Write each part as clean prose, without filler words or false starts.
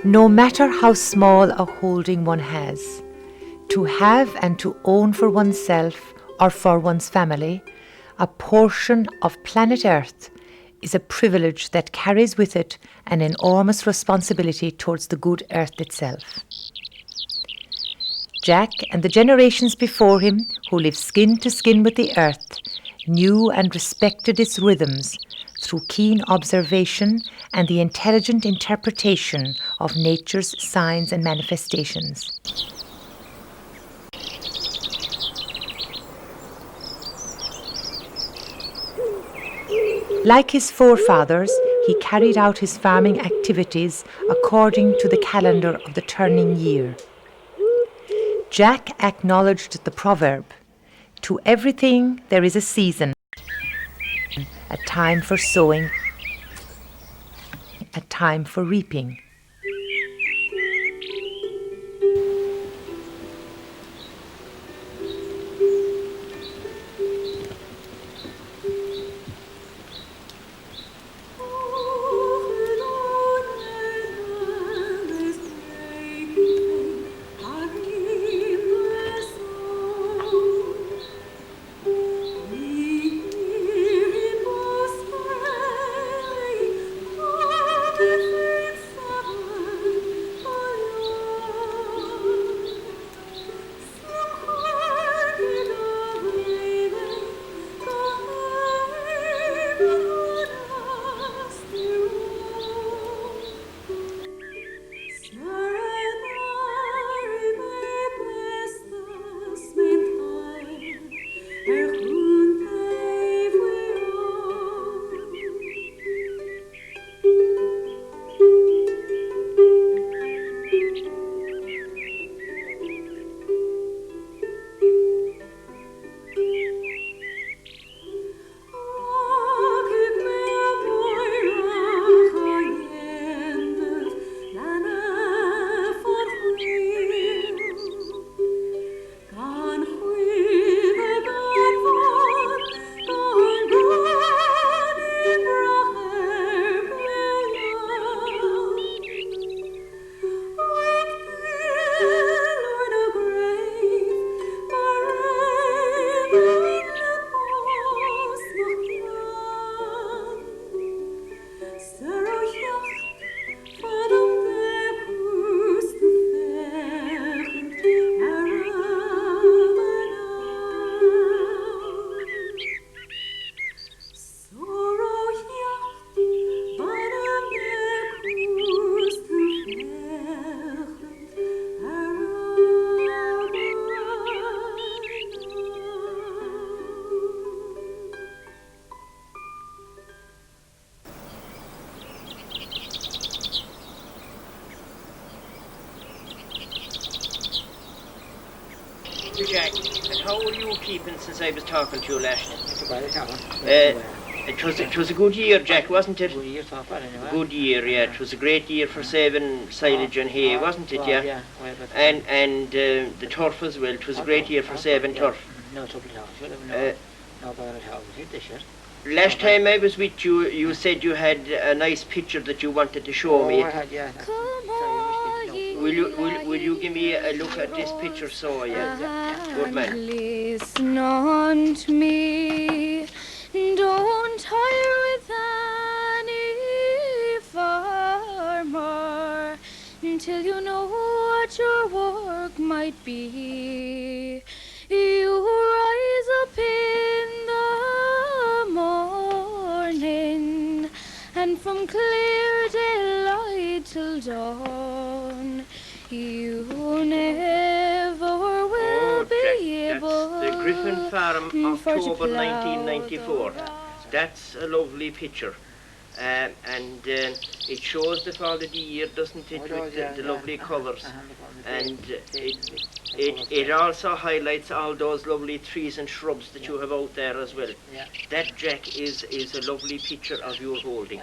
No matter how small a holding one has, to have and to own for oneself or for one's family a portion of planet Earth is a privilege that carries with it an enormous responsibility towards the good Earth itself. Jack and the generations before him who lived skin to skin with the Earth knew and respected its rhythms through keen observation and the intelligent interpretation of nature's signs and manifestations. Like his forefathers, he carried out his farming activities according to the calendar of the turning year. Jack acknowledged the proverb, "To everything there is a season, a time for sowing, a time for reaping." Jack, and how were you keeping since I was talking to you last? It was a good year, Jack, wasn't it? Good year so far, anyway. Good year, yeah. It was a great year for saving silage and hay, wasn't it, yeah? Yeah. And the turf as well. It was a great year for saving turf. No trouble at all. No bother at all this year. Last time I was with you, you said you had a nice picture that you wanted to show me. I had, yeah. Will you give me a look at this picture, so yeah? Good man. Listen unto me, don't tire with any farmer, until you know what you're work might be. You rise up in the morning, and from clear daylight till dawn, you never will be able. That's the Griffin Farm, for to October plough 1994. the That's a lovely picture. And it shows the fall of the year, doesn't it, with the lovely colours. And it also highlights all those lovely trees and shrubs that you have out there as well. That, Jack, is a lovely picture of your holding.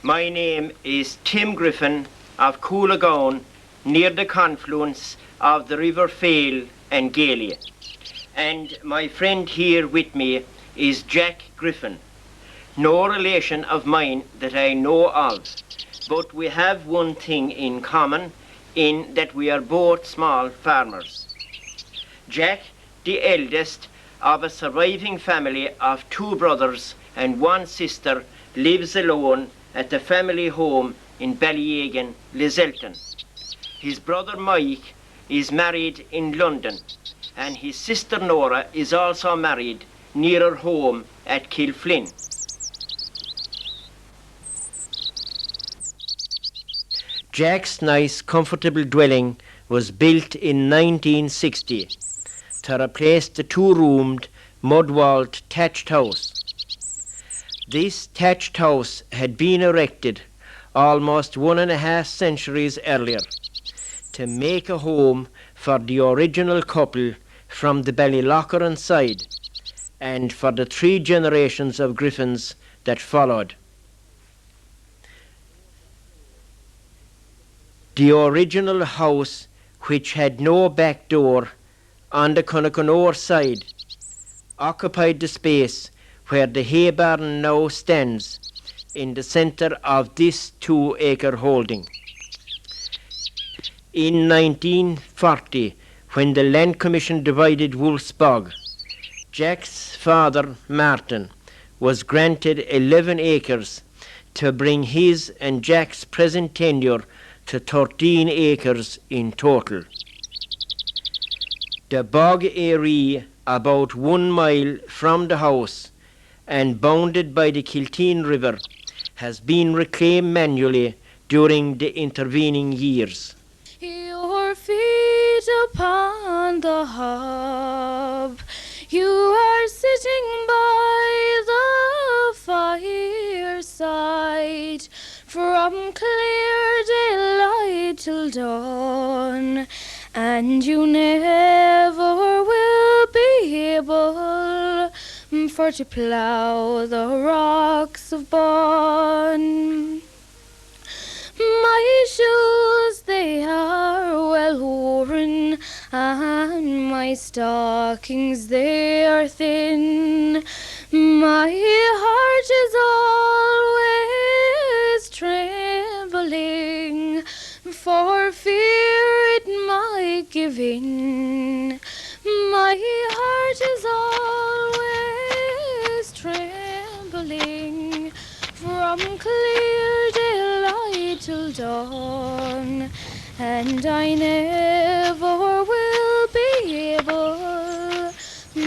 My name is Tim Griffin of Coolagown, near the confluence of the River Fale and Galia. And my friend here with me is Jack Griffin, no relation of mine that I know of, but we have one thing in common, in that we are both small farmers. Jack, the eldest of a surviving family of 2 brothers and 1 sister, lives alone at the family home in Ballyegan, Lizelton. His brother Mike is married in London, and his sister Nora is also married nearer home at Kilflynn. Jack's nice, comfortable dwelling was built in 1960 to replace the 2-roomed, mud-walled thatched house. This thatched house had been erected almost 1.5 centuries earlier to make a home for the original couple from the Ballyloughren side and for the 3 generations of Griffins that followed. The original house, which had no back door on the Connacanore side, occupied the space where the hay barn now stands in the centre of this 2-acre holding. In 1940, when the Land Commission divided Wolf's Bog, Jack's father, Martin, was granted 11 acres to bring his and Jack's present tenure to 13 acres in total. The bog area, about 1 mile from the house and bounded by the Kilteen River, has been reclaimed manually during the intervening years. Your feet upon the hob, you are sitting by the fireside from clear daylight till dawn, and you never will be able for to plough the rocks of Bon. My shoes, they are well worn, and my stockings, they are thin. My heart is always trembling, for fear it might give in. My heart is always trembling, from clear daylight till dawn, and I never will be able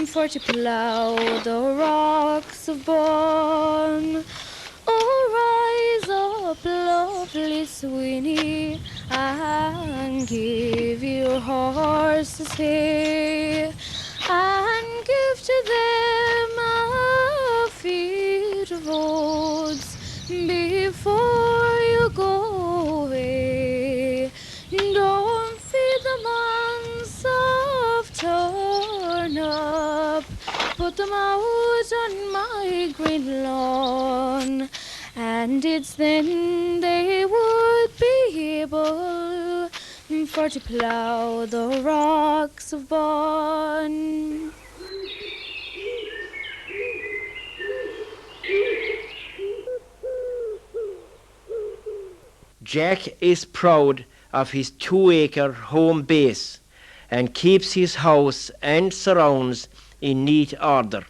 for to plough the rocks of Bon. Oh, rise up, lovely Sweeney, and give your horses hay, and give to them a feed of oats before you go away. Don't feed them on soft turnip, put them out on my green lawn, and it's then they would be able for to plough the rocks of Bon. Jack is proud of his 2-acre home base and keeps his house and surrounds in neat order.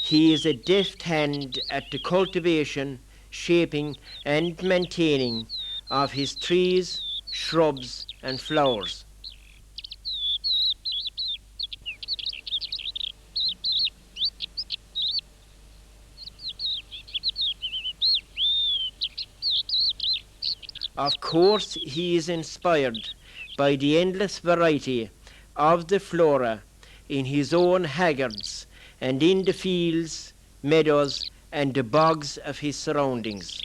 he is a deft hand at the cultivation, shaping and maintaining of his trees, shrubs and flowers. Of course, he is inspired by the endless variety of the flora in his own haggards and in the fields, meadows and the bogs of his surroundings.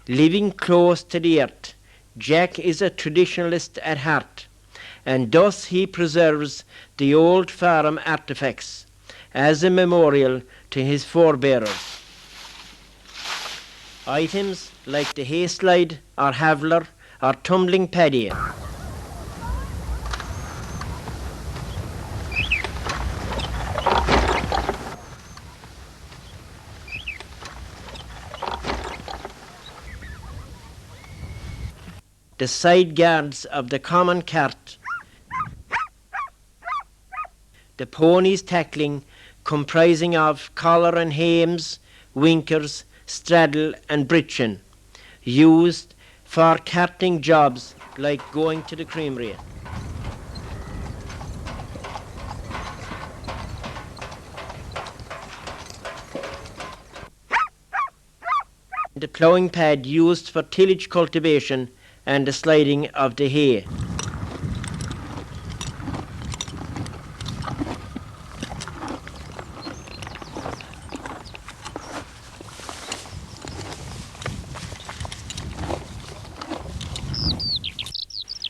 Living close to the earth, Jack is a traditionalist at heart, and thus he preserves the old farm artifacts as a memorial to his forebearers. Items like the hay slide or haveler or tumbling paddy, the side guards of the common cart, the pony's tackling comprising of collar and hames, winkers, straddle and britchen, used for carting jobs like going to the creamery. The ploughing pad used for tillage cultivation and the sliding of the hay.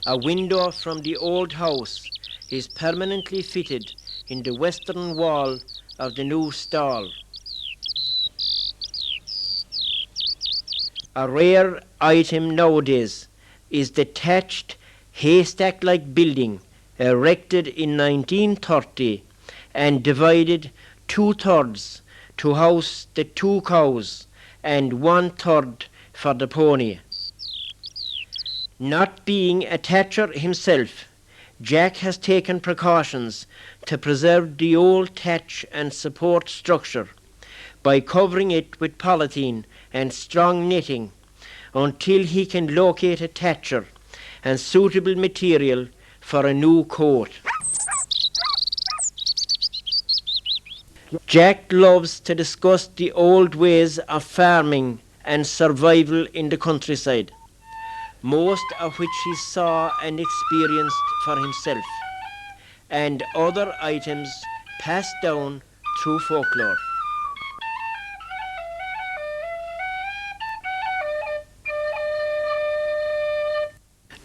A window from the old house is permanently fitted in the western wall of the new stall. A rare item nowadays is the thatched haystack-like building erected in 1930 and divided 2/3 to house the 2 cows and 1/3 for the pony. Not being a thatcher himself, Jack has taken precautions to preserve the old thatch and support structure by covering it with polythene and strong knitting until he can locate a thatcher and suitable material for a new coat. Jack loves to discuss the old ways of farming and survival in the countryside, most of which he saw and experienced for himself, and other items passed down through folklore.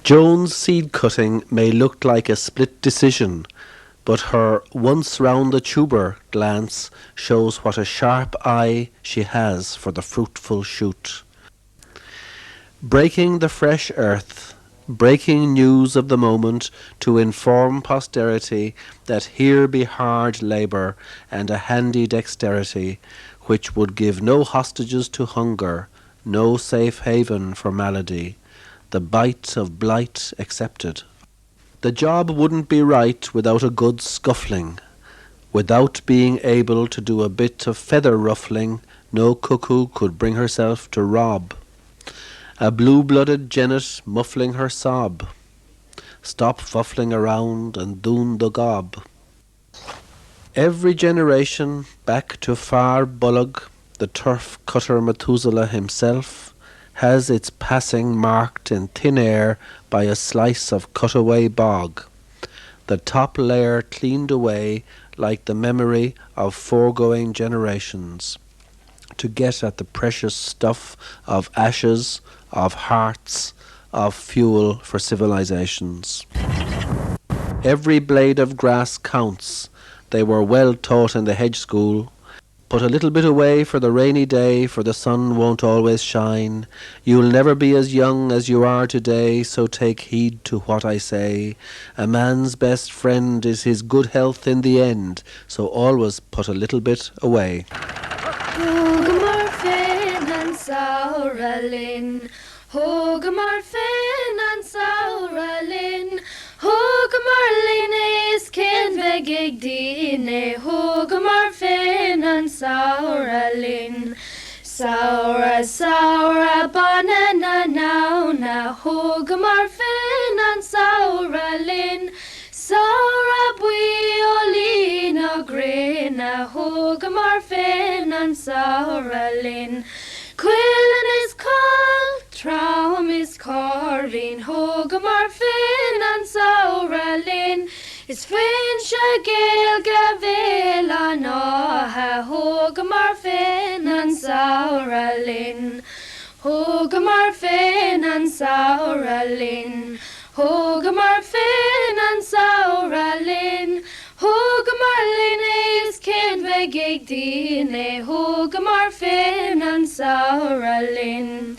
Joan's seed cutting may look like a split decision, but her once round the tuber glance shows what a sharp eye she has for the fruitful shoot. Breaking the fresh earth, breaking news of the moment to inform posterity that here be hard labour and a handy dexterity, which would give no hostages to hunger, no safe haven for malady, the bite of blight accepted. The job wouldn't be right without a good scuffling. Without being able to do a bit of feather ruffling, no cuckoo could bring herself to rob. A blue-blooded jennet muffling her sob. Stop fuffling around and doon the gob. Every generation back to far Bullock, the turf cutter Methuselah himself, has its passing marked in thin air by a slice of cutaway bog, the top layer cleaned away like the memory of foregoing generations, to get at the precious stuff of ashes, of hearts, of fuel for civilizations. Every blade of grass counts. They were well taught in the hedge school. Put a little bit away for the rainy day, for the sun won't always shine. You'll never be as young as you are today, so take heed to what I say. A man's best friend is his good health in the end, so always put a little bit away. Hogamarfin and Sauralin, Hogamarfin and Sauralin, Hogamarlin is kin vegig dine, Hogamarfin and Sauralin. Saura, Saura, banana now, na, Hogamarfin and Sauralin. Saura buiolina grena, Hogamarfin and Sauralin. Quillen is called, Traum is carving, Hogamarfin and Sauralin. Is Fincha Gael Gavela Naha, Hogamarfin and Sauralin. Hogamarfin and Sauralin. Hogamarfin and Sauralin. Hogamarlin is kin vegig dine, Hogamarfin and Sauralin.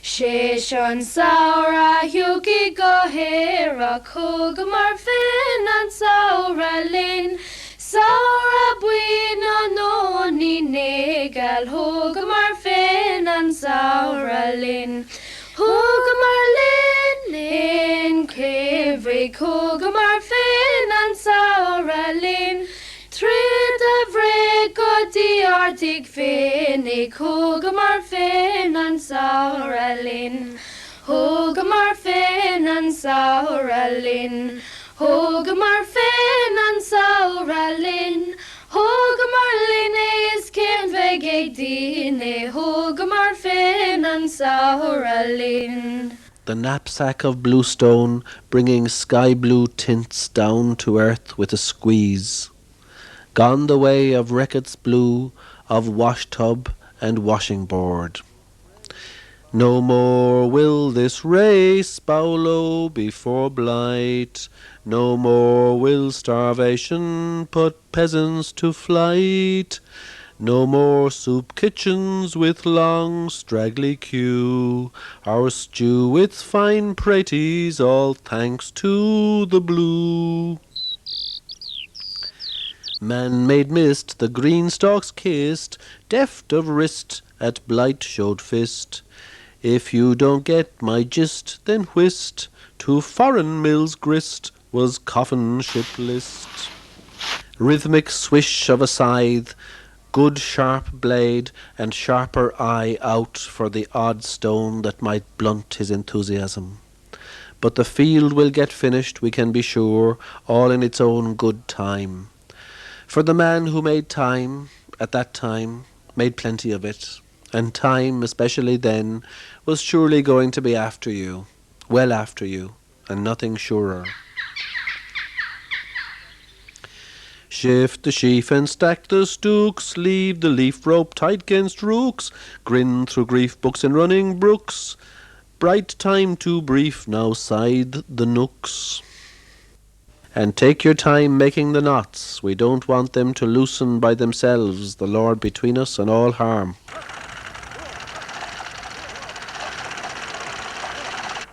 Sheshan Saura Hugi Gohera, Hogamarfin and Sauralin. Saura Buina Noni Negal, Hogamarfin and Sauralin. Hogamarlin in Kivrig, Hogamarfin and Sauralin. Trid of Rico the Arctic Finnick, Hogamarfin and Sauralin. Hogamarfin and Sauralin. Hogamarfin and Sauralin. Hogamarlin is kin vegig dine, Hogamarfin and Sauralin. The knapsack of bluestone bringing sky blue tints down to earth with a squeeze. Gone the way of Reckitt's blue, of washtub and washing board. No more will this race bow low before blight. No more will starvation put peasants to flight. No more soup kitchens with long straggly queue. Our stew with fine praties, all thanks to the blue. Man-made mist, the green stalks kissed, deft of wrist, at blight showed fist. If you don't get my gist, then whist, to foreign mills grist was coffin ship list. Rhythmic swish of a scythe, good sharp blade and sharper eye out for the odd stone that might blunt his enthusiasm. But the field will get finished, we can be sure, all in its own good time. For the man who made time, at that time made plenty of it, and time, especially then, was surely going to be after you, well after you, and nothing surer. Shift the sheaf and stack the stooks, leave the leaf rope tight 'gainst rooks, grin through grief books and running brooks, bright time too brief, now scythe the nooks. And take your time making the knots, we don't want them to loosen by themselves, the Lord between us and all harm.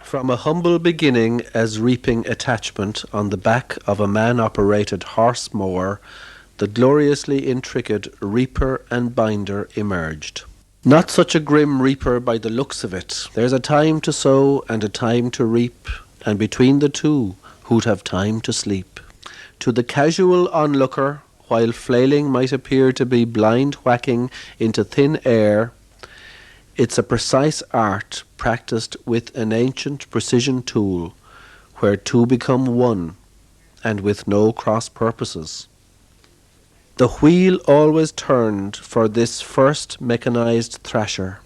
From a humble beginning as reaping attachment on the back of a man-operated horse mower, the gloriously intricate reaper and binder emerged. Not such a grim reaper by the looks of it. There's a time to sow and a time to reap, and between the two, who'd have time to sleep? To the casual onlooker, while flailing might appear to be blind whacking into thin air, it's a precise art practiced with an ancient precision tool, where two become one, and with no cross purposes. The wheel always turned for this first mechanized thrasher.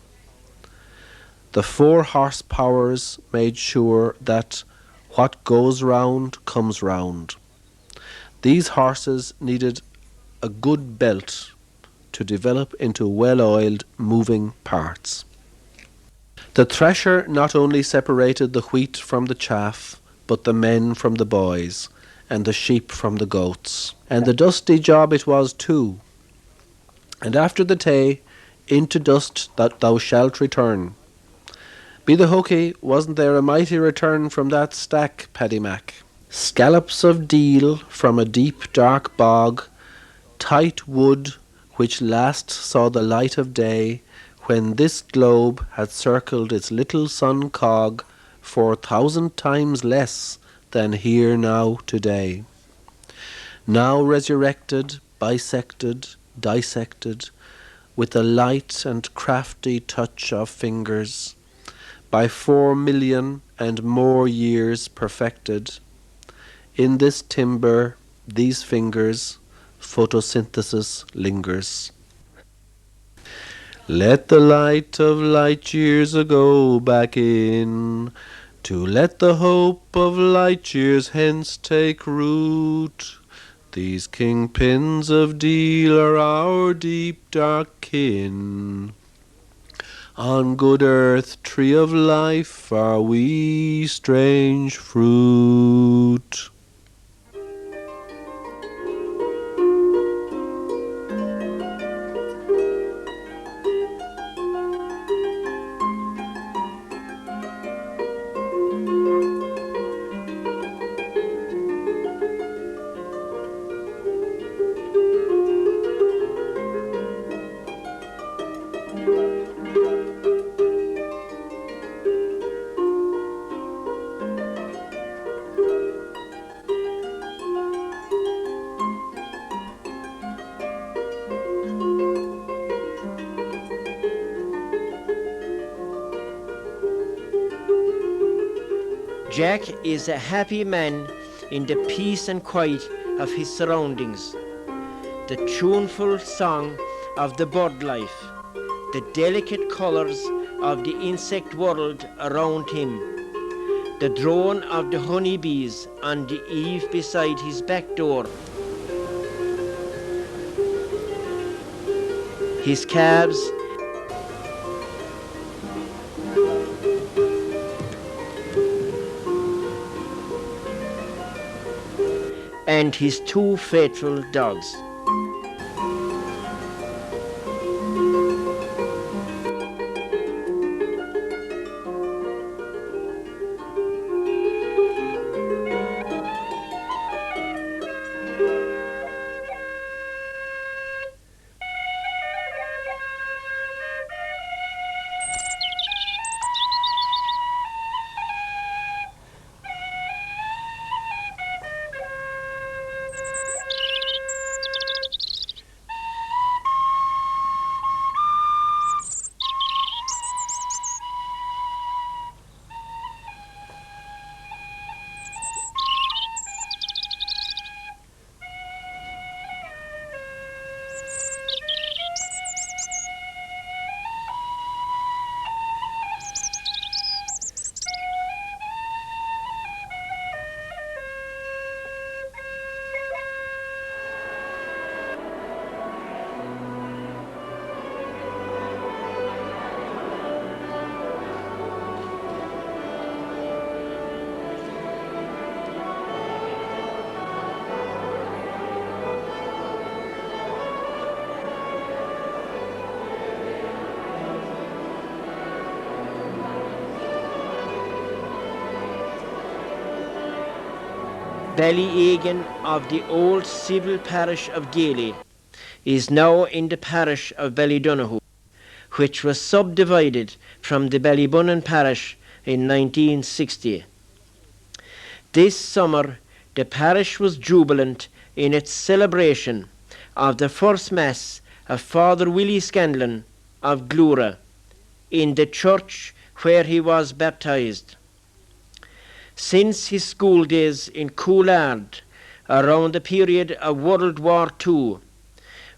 The 4 horsepowers made sure that what goes round comes round. These horses needed a good belt to develop into well-oiled moving parts. The thresher not only separated the wheat from the chaff, but the men from the boys, and the sheep from the goats. And the dusty job it was too. And after the tay, into dust that thou shalt return. Be the hooky, wasn't there a mighty return from that stack, Paddy Mac? Scallops of deal from a deep dark bog, tight wood which last saw the light of day, when this globe had circled its little sun cog 4,000 times less than here now today. Now resurrected, bisected, dissected, with a light and crafty touch of fingers, by 4 million and more years perfected. In this timber, these fingers, photosynthesis lingers. Let the light of light years ago back in, to let the hope of light years hence take root. These kingpins of deal are our deep dark kin. On good earth, tree of life, are we strange fruit. Jack is a happy man in the peace and quiet of his surroundings. The tuneful song of the bird life, the delicate colours of the insect world around him, the drone of the honeybees on the eave beside his back door, his calves, and his 2 faithful dogs. Ballyegan of the old civil parish of Gailey is now in the parish of Ballydonoghue, which was subdivided from the Ballybunnan parish in 1960. This summer, the parish was jubilant in its celebration of the first Mass of Father Willie Scanlon of Glura in the church where he was baptized. Since his school days in Coolard, around the period of World War II,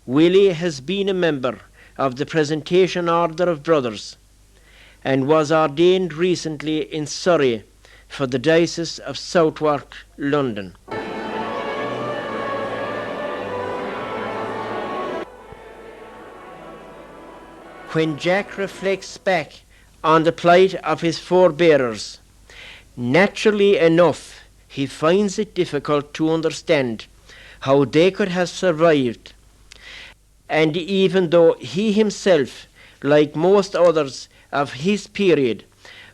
Willie has been a member of the Presentation Order of Brothers and was ordained recently in Surrey for the Diocese of Southwark, London. When Jack reflects back on the plight of his forebearers, naturally enough, he finds it difficult to understand how they could have survived. And even though he himself, like most others of his period,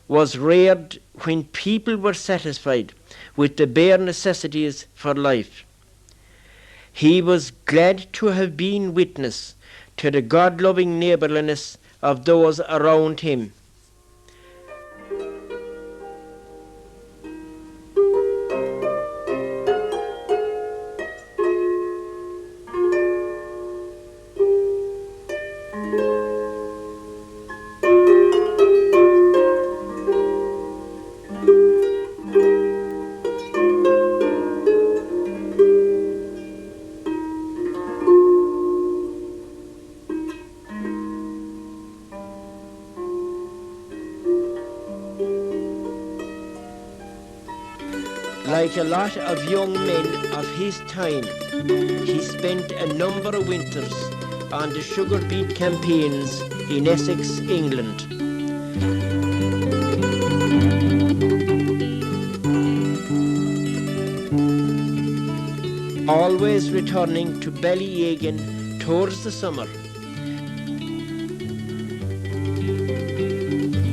was reared when people were satisfied with the bare necessities for life, he was glad to have been witness to the God-loving neighbourliness of those around him. Like a lot of young men of his time, he spent a number of winters on the sugar beet campaigns in Essex, England. Always returning to Ballyegan towards the summer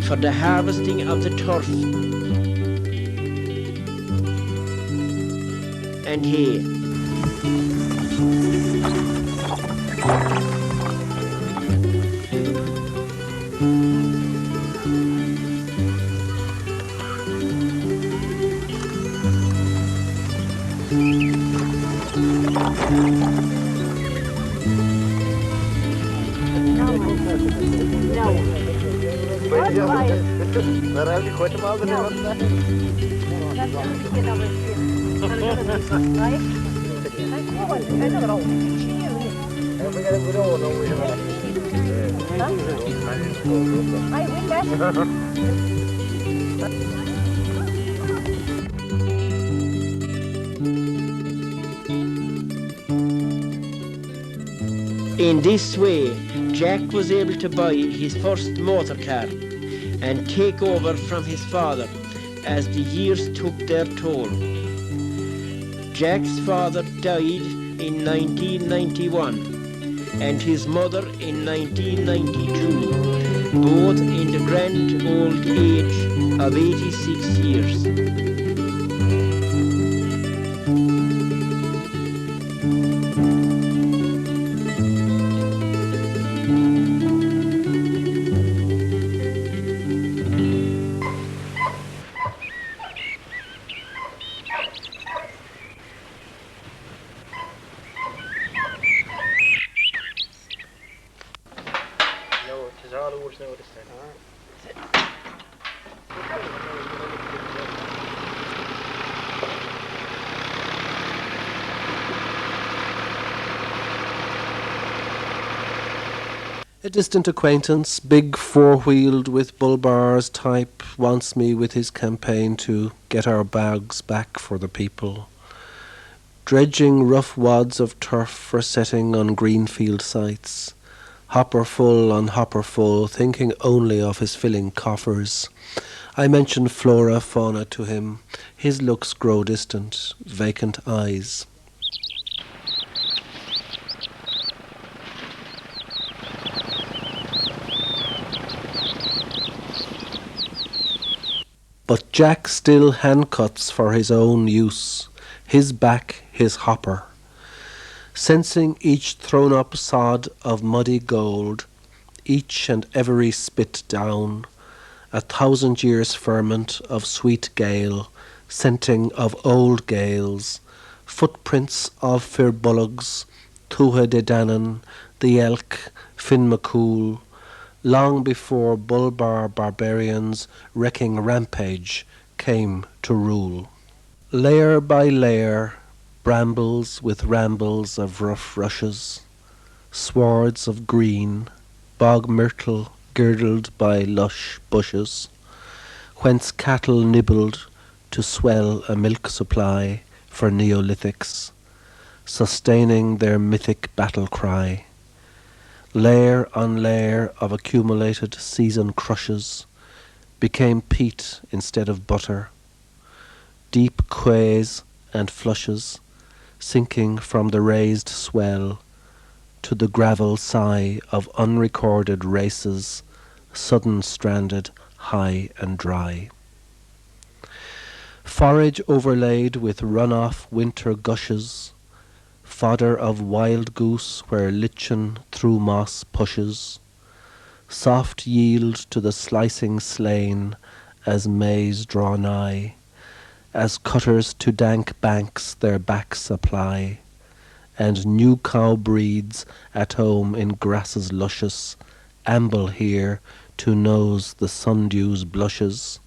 for the harvesting of the turf and hay. In this way, Jack was able to buy his first motor car and take over from his father as the years took their toll. Jack's father died in 1991 and his mother in 1992, both in the grand old age of 86 years. A distant acquaintance, big four-wheeled with bull bars type, wants me with his campaign to get our bags back for the people. Dredging rough wads of turf for setting on greenfield sites. Hopper full on hopper full, thinking only of his filling coffers. I mention Flora, fauna to him. His looks grow distant, vacant eyes. But Jack still hand cuts for his own use, his back his hopper, sensing each thrown-up sod of muddy gold, each and every spit down, 1,000 years' ferment of sweet gale, scenting of old gales, footprints of Firbolgs, Tuatha De Danann, the elk, Finn McCool, long before Bulbar barbarians wrecking rampage came to rule. Layer by layer, brambles with rambles of rough rushes, swards of green, bog myrtle girdled by lush bushes, whence cattle nibbled to swell a milk supply for Neolithics, sustaining their mythic battle cry. Layer on layer of accumulated season crushes became peat instead of butter, deep quays and flushes sinking from the raised swell to the gravel sigh of unrecorded races, sudden stranded, high and dry. Forage overlaid with run-off winter gushes, fodder of wild goose where lichen through moss pushes, soft yield to the slicing slain as maize draw nigh, as cutters to dank banks their backs apply, and new cow breeds at home in grasses luscious amble here to nose the sundew's blushes,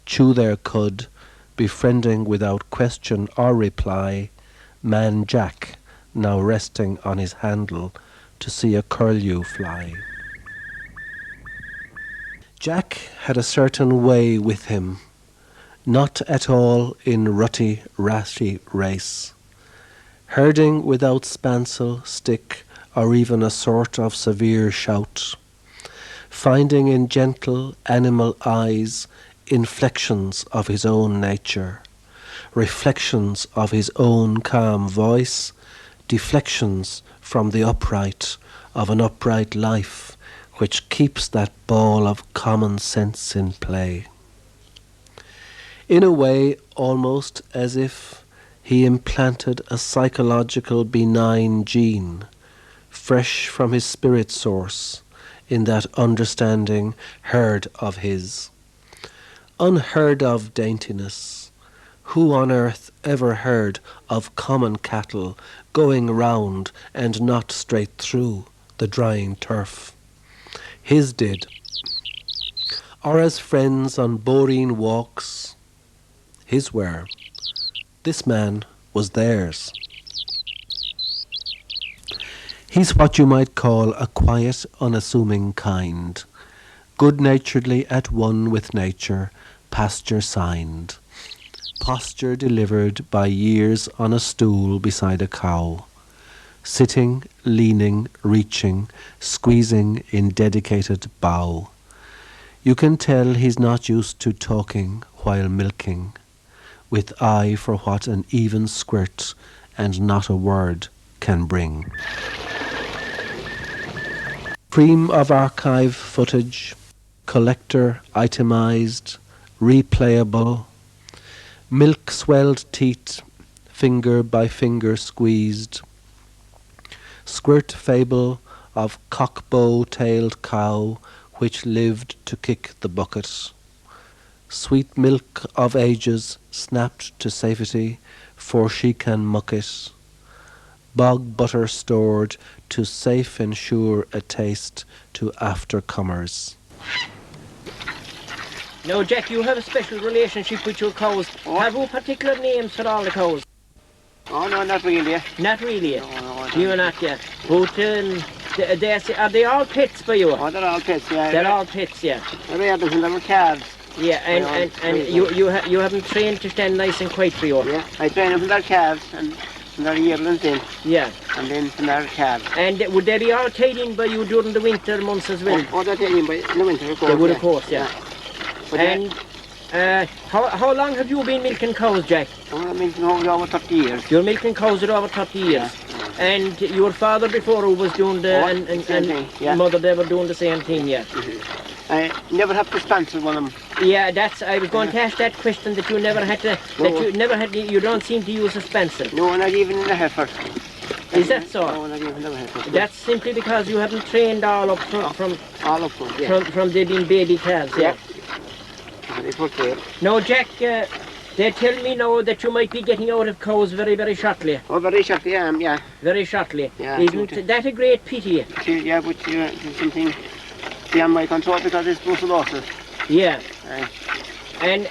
chew their cud, befriending without question or reply man Jack, now resting on his handle to see a curlew fly. Jack had a certain way with him, not at all in rutty, ratty race, herding without spancel, stick, or even a sort of severe shout, finding in gentle animal eyes inflections of his own nature, reflections of his own calm voice, deflections from the upright of an upright life which keeps that ball of common sense in play. In a way almost as if he implanted a psychological benign gene, fresh from his spirit source, in that understanding herd of his. Unheard of daintiness. Who on earth ever heard of common cattle going round and not straight through the drying turf? His did. Or as friends on boreen walks, his were. This man was theirs. He's what you might call a quiet, unassuming kind, good-naturedly at one with nature, pasture signed, posture delivered by years on a stool beside a cow, sitting, leaning, reaching, squeezing in dedicated bow. You can tell he's not used to talking while milking, with eye for what an even squirt and not a word can bring. Stream of archive footage, collector itemized, replayable, milk-swelled teat, finger by finger squeezed, squirt fable of cockbow-tailed cow which lived to kick the bucket, sweet milk of ages snapped to safety, for she can muck it, bog butter stored to safe ensure a taste to aftercomers. Now, Jack, you have a special relationship with your cows. Oh. Have you particular names for all the cows? Oh, no, not really. Not really. No, You're not yet. But are they all pets for you? Oh, they're all pets, yeah. They're all pets, yeah. I read them from little calves. Yeah, and you have them trained to stand nice and quiet for you. Yeah, I train them from their calves and from their yearlings in. Yeah. And then from their calves. And would they be all tied in by you during the winter months as well? Oh, they're tied in by the winter, of course. They would, of course, yeah. But and how long have you been milking cows, Jack? I'm milking cows over 30 years. You're milking cows over 30 years. Yeah. And your father before who was doing the, and same thing, yeah. mother, they were doing the same thing, yeah. I never have to spancel one of them. Yeah, that's. I was going to ask that question that you never had to. You don't seem to use a pencil. No, not even in the heifer. Is that so? No, not even in the heifer. That's simply because you haven't trained all up from all up front, yeah. from they being baby calves. Yeah. They put there. Now, Jack, they tell me now that you might be getting out of cows very, very shortly. Oh, very shortly, I am, yeah. Very shortly. Yeah, Isn't that a great pity? Yeah, but there's something beyond my control because it's brucellosis. Yeah. And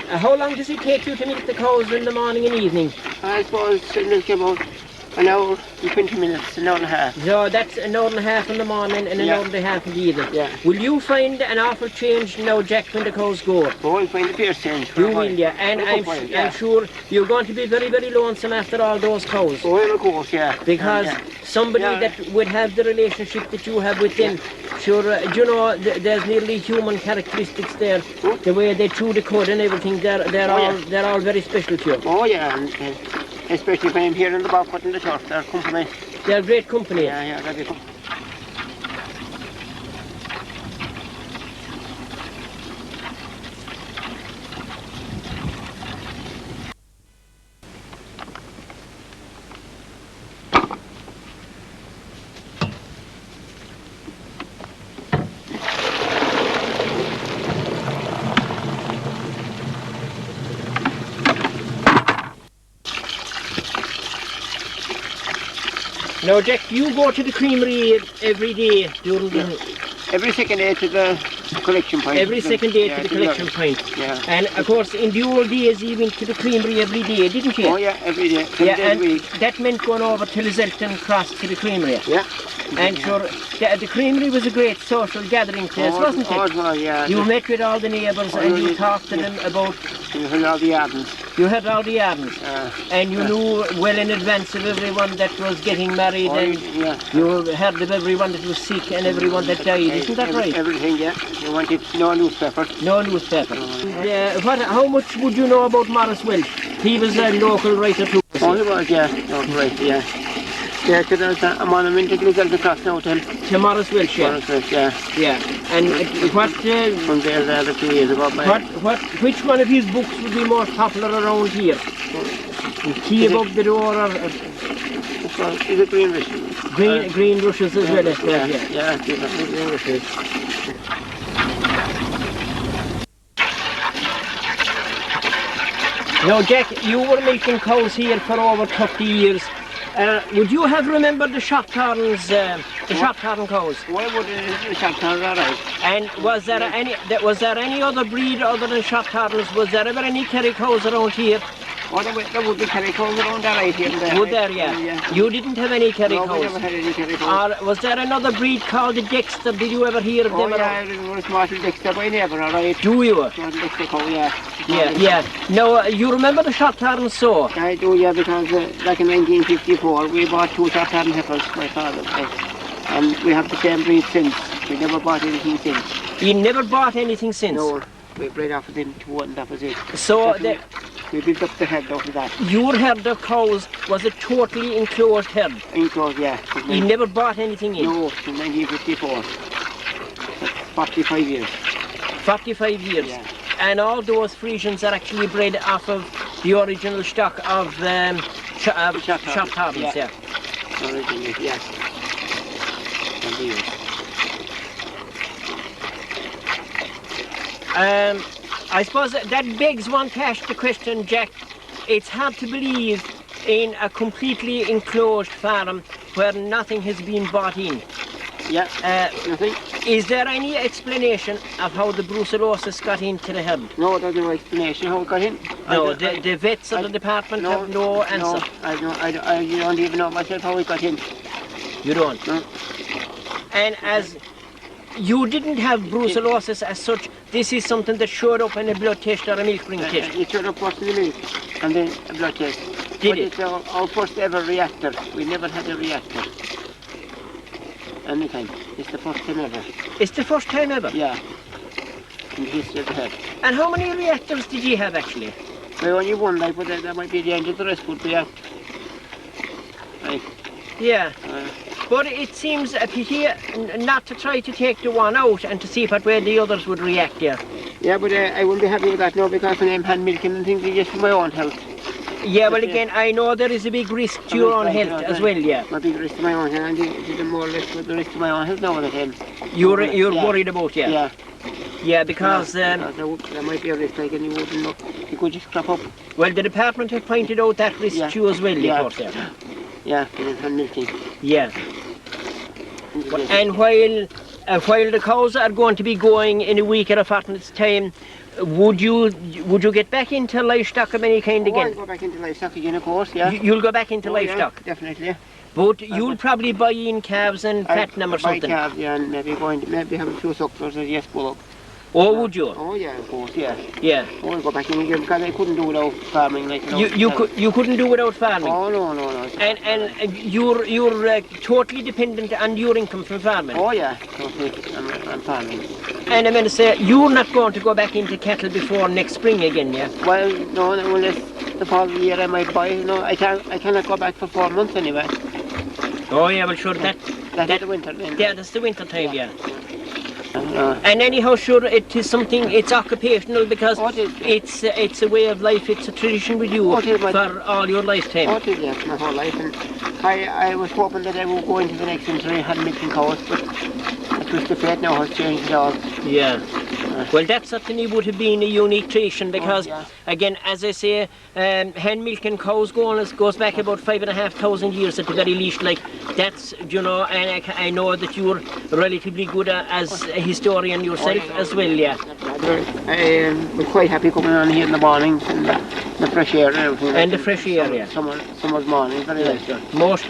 how long does it take you to milk the cows in the morning and evening? I suppose it's about an hour and 20 minutes, an hour and a half. So that's an hour and a half in the morning and an hour and a half in the evening. Yeah. Will you find an awful change now, Jack, when the cows go? Oh, I'll find a fierce change. You will, yeah. And I'm sure you're going to be very, very lonesome after all those cows. Oh, of course, yeah. Because somebody that would have the relationship that you have with them, sure, you know, there's nearly human characteristics there. The way they chew the cud and everything, they're all very special to you. Oh, yeah. And, especially when I'm here in the Bogland in the church, they're company. They're great company. Yeah, they're great company. Now, Jack, you go to the creamery every day during the... Every second day to the collection point. Every second day to the collection point. Yeah. And, of course, in the old days, you went to the creamery every day, didn't you? Oh, yeah, every day. And that meant going over to Lizzelton Cross to the creamery. Yeah. And sure, the creamery was a great social gathering place, wasn't it? Oh, it was, yeah. You met with all the neighbours and you talked to them about... You heard all the yardens. You heard all the yardens. And you knew well in advance of everyone that was getting married and you heard of everyone that was sick and everyone that died. Isn't that right? Everything, yeah. You wanted no newspaper. No newspaper. How much would you know about Morris Welch? He was a local writer too. Oh, he was, yeah. Local writer, yeah. Yeah, there's a monument at Lizzelton Cross now to him. To Morris Welch, yeah. Morris Welch, yeah. Yeah. And what... From there a few years ago. Which one of his books would be more popular around here? Key Above the Door or... Is it Green Rushes? Green Rushes as well, yeah. Green Rushes. Now, Jack, you were milking cows here for over 30 years. Would you have remembered the shot-horns, the shot-horn cows? Why would the shot-horns, all right. And was there any other breed other than shot-horns? Was there ever any Kerry cows around here? Oh, there would be Kerry cows around there, right here and there. Would there, yeah? You didn't have any Kerry cows? No, we never had any Kerry cows. Or was there another breed called the Dexter? Did you ever hear of them? Oh, yeah, there was Marshall Dexter by neighbour, all right. Do you? Marshall Dexter cow, yeah. Yeah. Now, you remember the shot-horn sow? I do, yeah, because like in 1954, we bought 2 shot-horn heifers, my father. And we have the same breed since. We never bought anything since. You never bought anything since? No, we bred off of them 2 and that was it. So, we built up the herd out of that. Your herd of cows was a totally enclosed herd? Enclosed, yeah. You never bought anything in? No, in 1954. That's 45 years. 45 years? Yeah. And all those Frisians are actually bred off of the original stock of shot-horns, yeah. Originally, yeah. I suppose that begs one to ask the question, Jack. It's hard to believe in a completely enclosed farm where nothing has been bought in. Yeah, nothing. Is there any explanation of how the brucellosis got into the herd? No, there's no explanation how it got in. No, the vets of the department have no answer. No, I don't even know myself how it got in. You don't? No. And as you didn't have brucellosis as such, this is something that showed up in a blood test or a milk bring test? It showed up first in the milk and then a blood test. Did it? It's our first ever reactor. We never had a reactor. Anytime. It's the first time ever. It's the first time ever? Yeah. In the history of the herd. And how many reactors did you have actually? Well, only one, like, but that might be the end of the rest would react. Right. Yeah. But it seems a pity not to try to take the one out and to see what way the others would react here. Yeah, but I wouldn't be happy with that now because when I'm hand milking and things, it's just for my own health. Yeah, well again, I know there is a big risk to your own health as well, yeah. A big risk to my own health, and it's more or less with the risk to my own health now with it. You're worried about, yeah? Yeah. Yeah, because... there might be a risk, like, and you wouldn't know. You could just crop up. Well, the department have pointed out that risk to you as well, yeah. of course, yeah. Yeah, hand milking. Yeah. And while the cows are going to be going in a week or a fortnight's time, would you get back into livestock of any kind again? I'll go back into livestock again, of course, yeah. You'll go back into livestock? Yeah, definitely, yeah. But you'll probably buy in calves and fatten them or something? Buy calves, yeah, and maybe have a few sucklers or yes, bullock. Oh, would you? Oh, yeah, of course, yeah. Yeah. I'll go back in again because I couldn't do without farming. Like, you couldn't do without farming? Oh, no. And you're totally dependent on your income from farming? Oh, yeah, totally. I'm farming. And I'm going to say, you're not going to go back into cattle before next spring again, yeah? Well, no, unless the following year I might buy. No, I cannot go back for 4 months anyway. Oh, yeah, well, sure, that's the winter then. Yeah, that's the winter time, yeah. And anyhow, sure, it is something, it's occupational because it's a way of life, it's a tradition with you for all your lifetime. Oh, it is, yes, my whole life. And I was hoping that I would go into the next century and had milking cows, but I twist the fate now has changed it all. Yeah. Well, that certainly would have been a unique tradition because, again, as I say, hand milking cows goes back about 5,500 years at the very least. Like, that's, you know, and I know that you're relatively good as a historian yourself as well, yeah. I was quite happy coming on here in the mornings and the fresh air and everything. And the fresh air, yeah. Summer's morning, very nice. Most.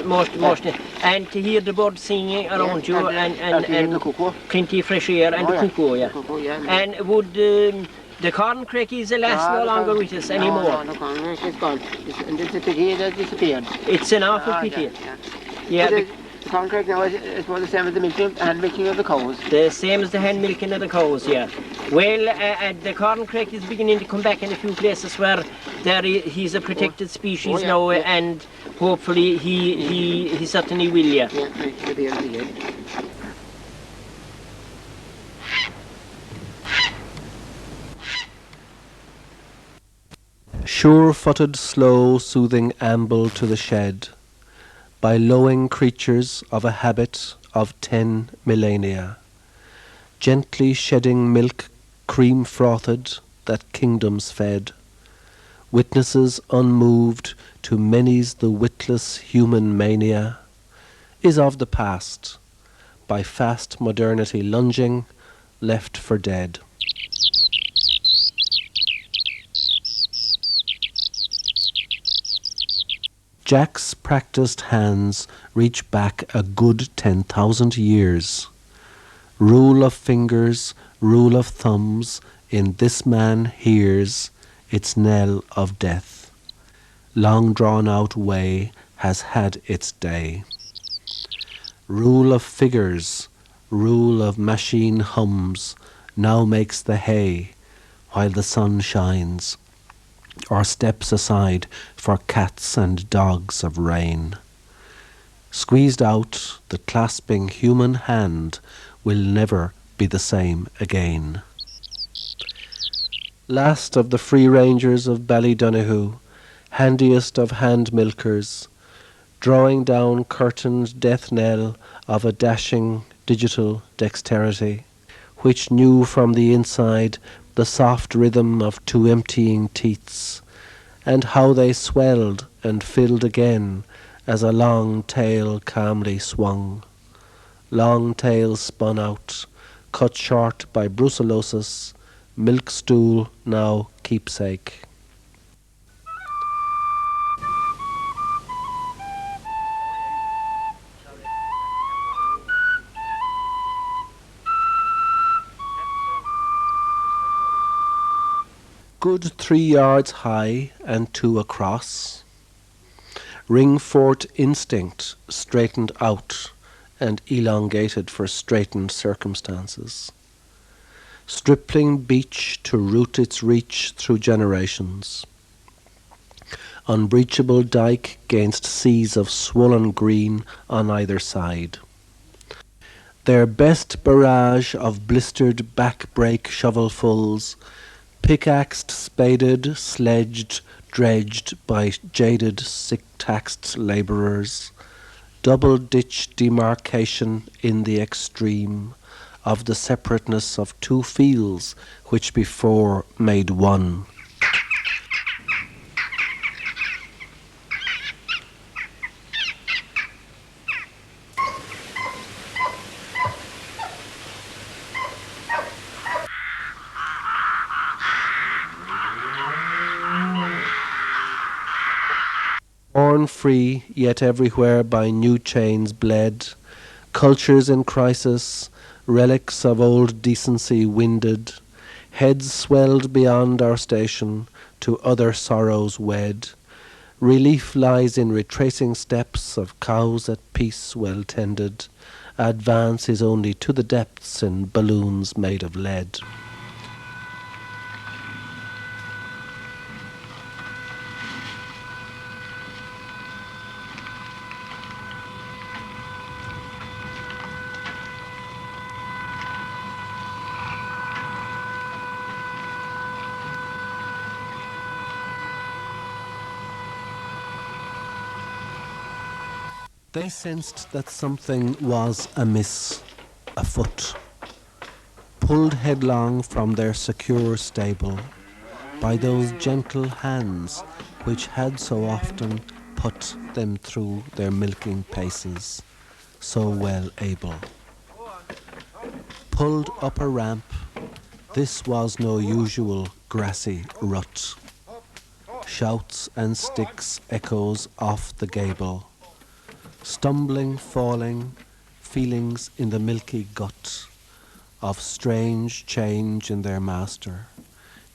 And to hear the birds singing around you and the cuckoo. Plenty of fresh air and the cuckoo, yeah. And would the corn crackies last no longer with us anymore? No, the corn crack is gone. And it's a pity it has disappeared. It's an awful pity. Yeah. The corn crack now is the same as the hand milking of the cows. The same as the hand milking of the cows, yeah. Well, the corn crack is beginning to come back in a few places where he's a protected species now, and hopefully he certainly will, yeah. Yeah. Sure-footed, slow, soothing amble to the shed, by lowing creatures of a habit of 10 millennia, gently shedding milk cream-frothed that kingdoms fed, witnesses unmoved to many's the witless human mania, is of the past, by fast modernity lunging, left for dead. Jack's practised hands reach back a good 10,000 years. Rule of fingers, rule of thumbs, in this man hears its knell of death. Long drawn out way has had its day. Rule of figures, rule of machine hums, now makes the hay while the sun shines, or steps aside for cats and dogs of rain. Squeezed out, the clasping human hand will never be the same again. Last of the free rangers of Ballydonoghue, handiest of hand milkers, drawing down curtained death knell of a dashing digital dexterity, which knew from the inside the soft rhythm of two emptying teats, and how they swelled and filled again as a long tail calmly swung. Long tail spun out, cut short by brucellosis, milk stool now keepsake. Good 3 yards high and 2 across. Ring-fort instinct straightened out and elongated for straightened circumstances. Stripling beach to root its reach through generations. Unbreachable dike gainst seas of swollen green on either side. Their best barrage of blistered back-brake shovelfuls, pickaxed, spaded, sledged, dredged by jaded, sick-taxed labourers, double-ditch demarcation in the extreme of the separateness of two fields which before made one. Born free, yet everywhere by new chains bled, cultures in crisis, relics of old decency winded, heads swelled beyond our station, to other sorrows wed. Relief lies in retracing steps of cows at peace well tended. Advance is only to the depths in balloons made of lead. They sensed that something was amiss, afoot, pulled headlong from their secure stable by those gentle hands which had so often put them through their milking paces, so well able. Pulled up a ramp, this was no usual grassy rut. Shouts and sticks echoes off the gable. Stumbling, falling, feelings in the milky gut of strange change in their master,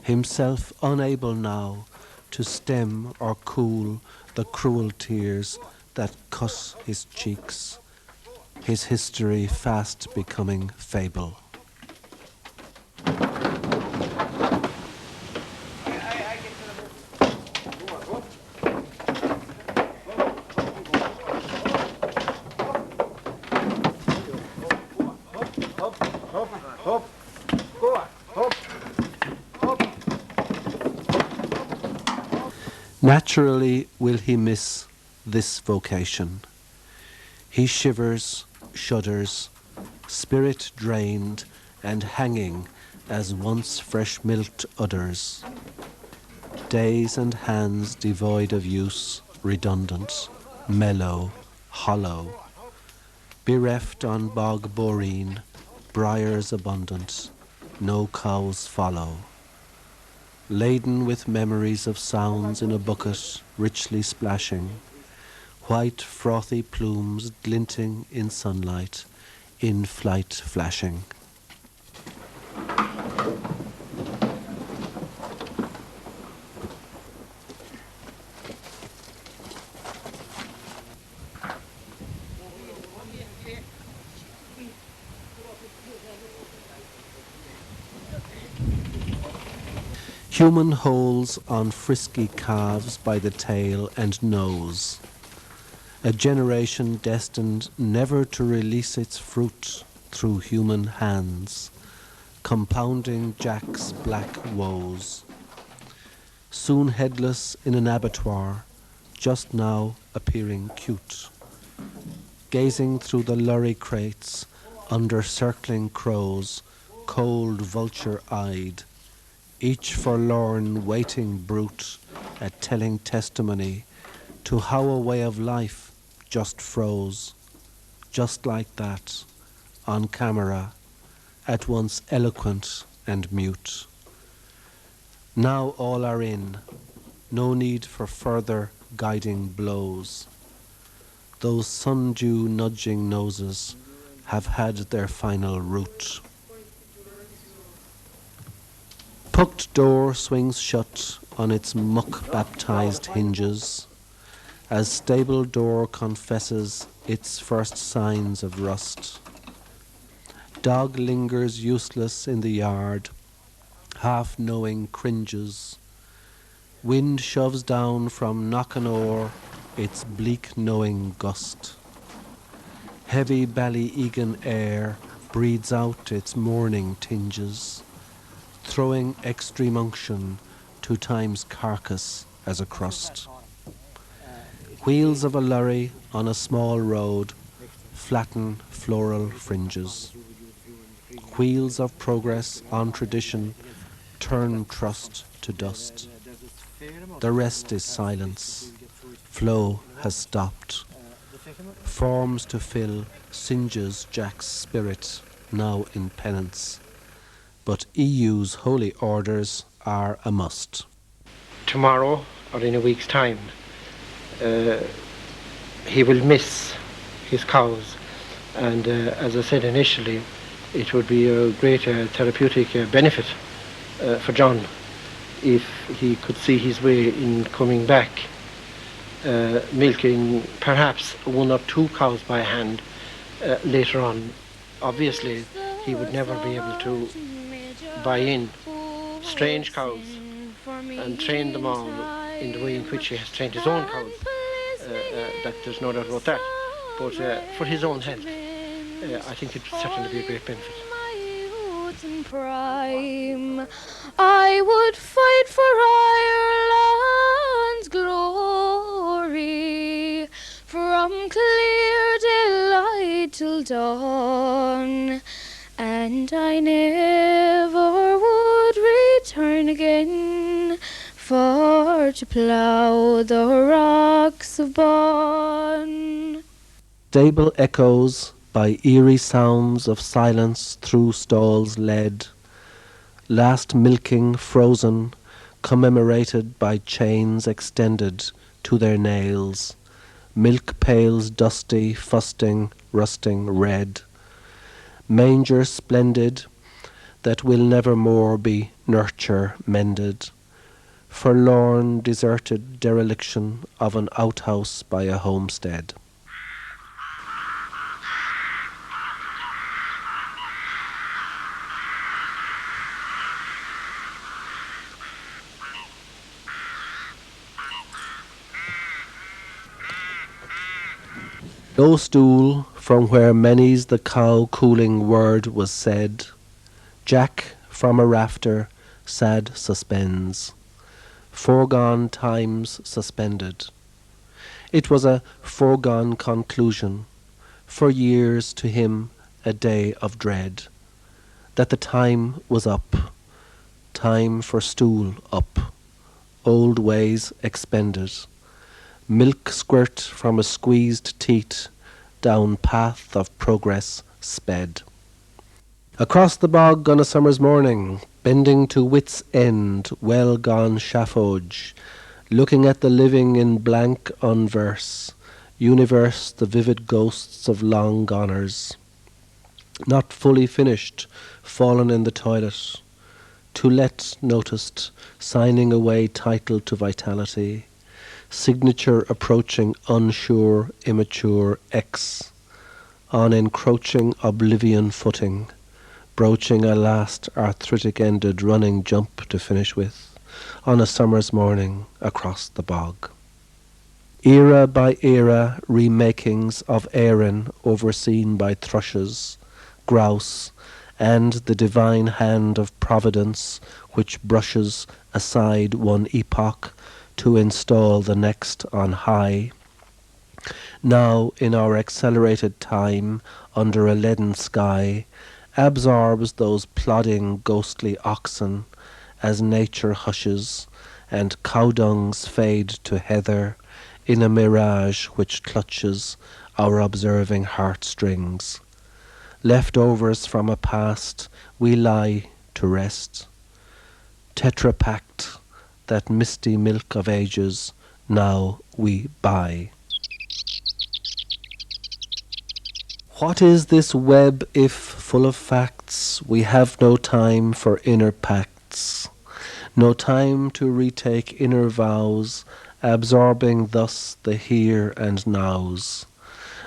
himself unable now to stem or cool the cruel tears that cut his cheeks, his history fast becoming fable. Naturally will he miss this vocation. He shivers, shudders, spirit drained and hanging as once fresh-milked udders. Days and hands devoid of use, redundant, mellow, hollow, bereft on bog boreen, briars abundant, no cows follow. Laden with memories of sounds in a bucket richly splashing, white frothy plumes glinting in sunlight, in flight flashing. Human holes on frisky calves by the tail and nose. A generation destined never to release its fruit through human hands, compounding Jack's black woes. Soon headless in an abattoir, just now appearing cute. Gazing through the lorry crates under circling crows, cold vulture-eyed, each forlorn waiting brute at telling testimony to how a way of life just froze, just like that, on camera, at once eloquent and mute. Now all are in, no need for further guiding blows. Those sundew nudging noses have had their final route. Pucked door swings shut on its muck-baptized hinges, as stable door confesses its first signs of rust. Dog lingers useless in the yard, half-knowing cringes. Wind shoves down from Knockenour its bleak knowing gust. Heavy Ballyegan air breathes out its morning tinges, throwing extreme unction to time's carcass as a crust. Wheels of a lorry on a small road flatten floral fringes. Wheels of progress on tradition turn trust to dust. The rest is silence. Flow has stopped. Forms to fill singes Jack's spirit, now in penance. But EU's holy orders are a must. Tomorrow, or in a week's time, he will miss his cows. And as I said initially, it would be a great therapeutic benefit for John if he could see his way in coming back, milking perhaps one or two cows by hand later on. Obviously, he would never be able to buy in strange cows and train them all in the way in which he has trained his own cows. That there's no doubt about that. But for his own health, I think it would certainly be a great benefit. Prime, I would fight for Ireland's glory from clear daylight till dawn, and I never would return again for to plough the rocks of Bonn. Stable echoes by eerie sounds of silence through stalls led, last milking frozen, commemorated by chains extended to their nails, milk pails dusty, fusting, rusting red, manger splendid that will never more be nurture mended, forlorn deserted dereliction of an outhouse by a homestead. No stool from where many's the cow cooling word was said, Jack from a rafter sad suspends, foregone times suspended. It was a foregone conclusion, for years to him a day of dread, that the time was up, time for stool up, old ways expended. Milk squirt from a squeezed teat, down path of progress sped. Across the bog on a summer's morning, bending to wit's end, well gone chaffoge, looking at the living in blank unverse, universe the vivid ghosts of long goners. Not fully finished, fallen in the toilet, to let noticed, signing away title to vitality, signature approaching unsure, immature X, on encroaching oblivion footing, broaching a last arthritic-ended running jump to finish with, on a summer's morning across the bog. Era by era remakings of Erin overseen by thrushes, grouse, and the divine hand of providence which brushes aside one epoch to install the next on high. Now, in our accelerated time, under a leaden sky, absorbs those plodding ghostly oxen, as nature hushes, and cowdungs fade to heather, in a mirage which clutches our observing heartstrings. Leftovers from a past we lie to rest, tetrapacked, that misty milk of ages now we buy. What is this web if, full of facts, we have no time for inner pacts, no time to retake inner vows, absorbing thus the here and nows,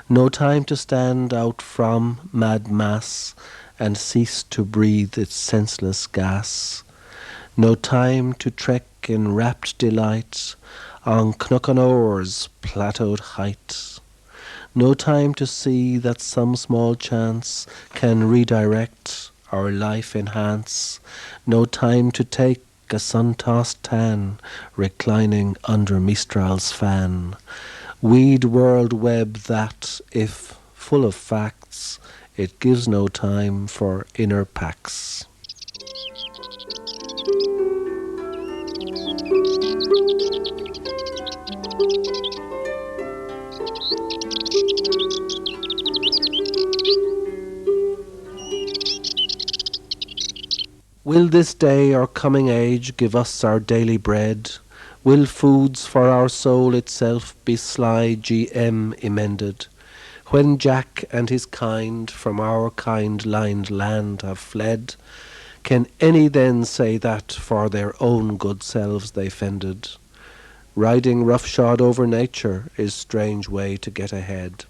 no time to stand out from mad mass and cease to breathe its senseless gas, no time to trek in rapt delight on Knockanord's plateaued height, No time to see that some small chance can redirect our life enhance. No time to take a sun-tossed tan, reclining under Mistral's fan. Weed world web that, if full of facts, it gives no time for inner packs. Will this day or coming age give us our daily bread? Will foods for our soul itself be sly GM emended? When Jack and his kind from our kind-lined land have fled, can any then say that for their own good selves they fended? Riding roughshod over nature is strange way to get ahead.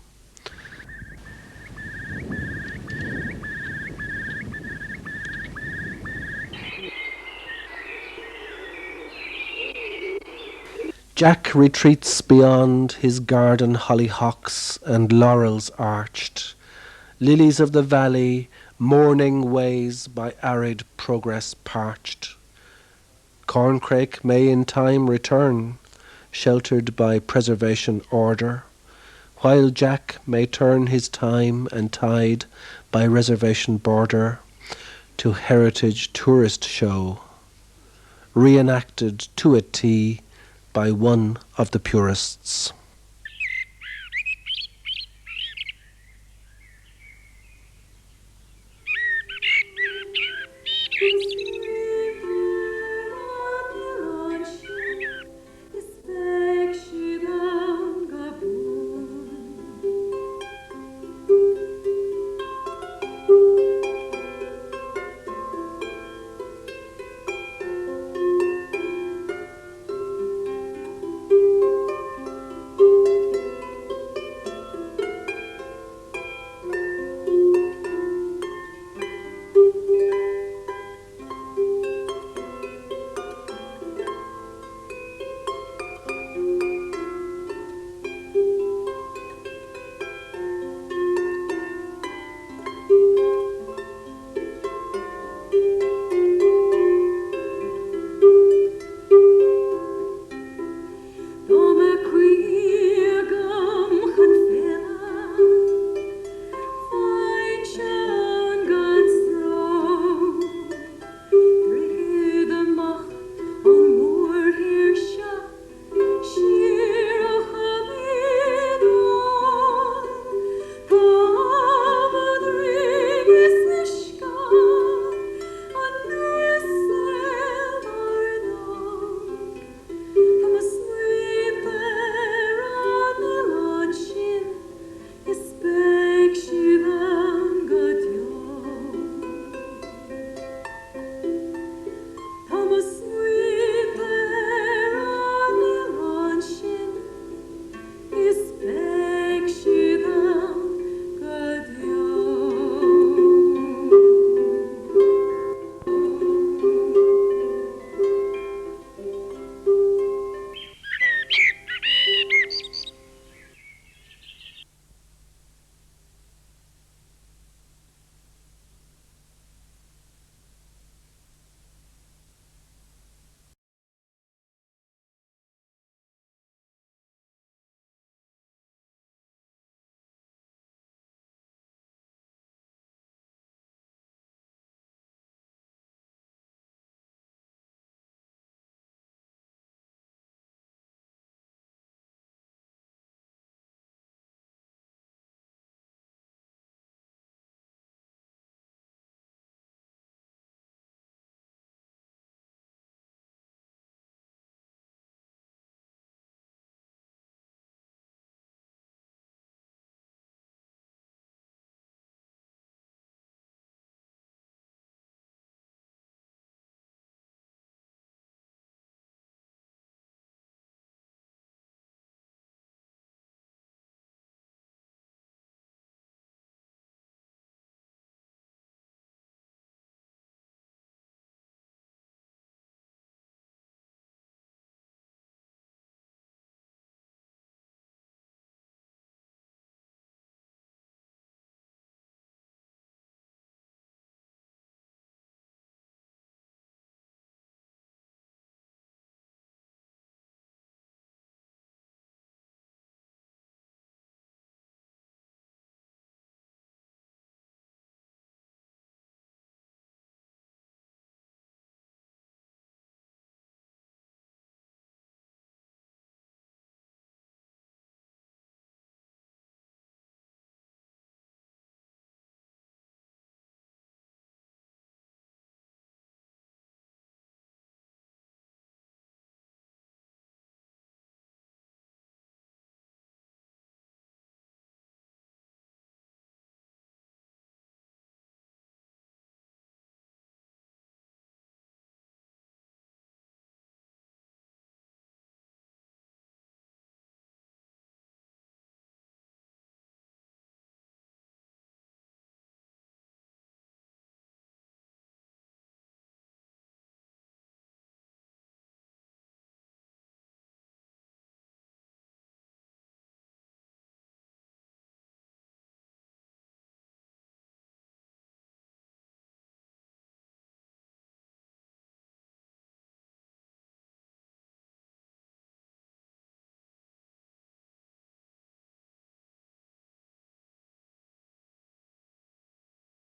Jack retreats beyond his garden hollyhocks and laurels arched, lilies of the valley, mourning ways by arid progress parched. Corncrake may in time return, sheltered by preservation order, while Jack may turn his time and tide by reservation border to heritage tourist show, reenacted to a T by one of the purists.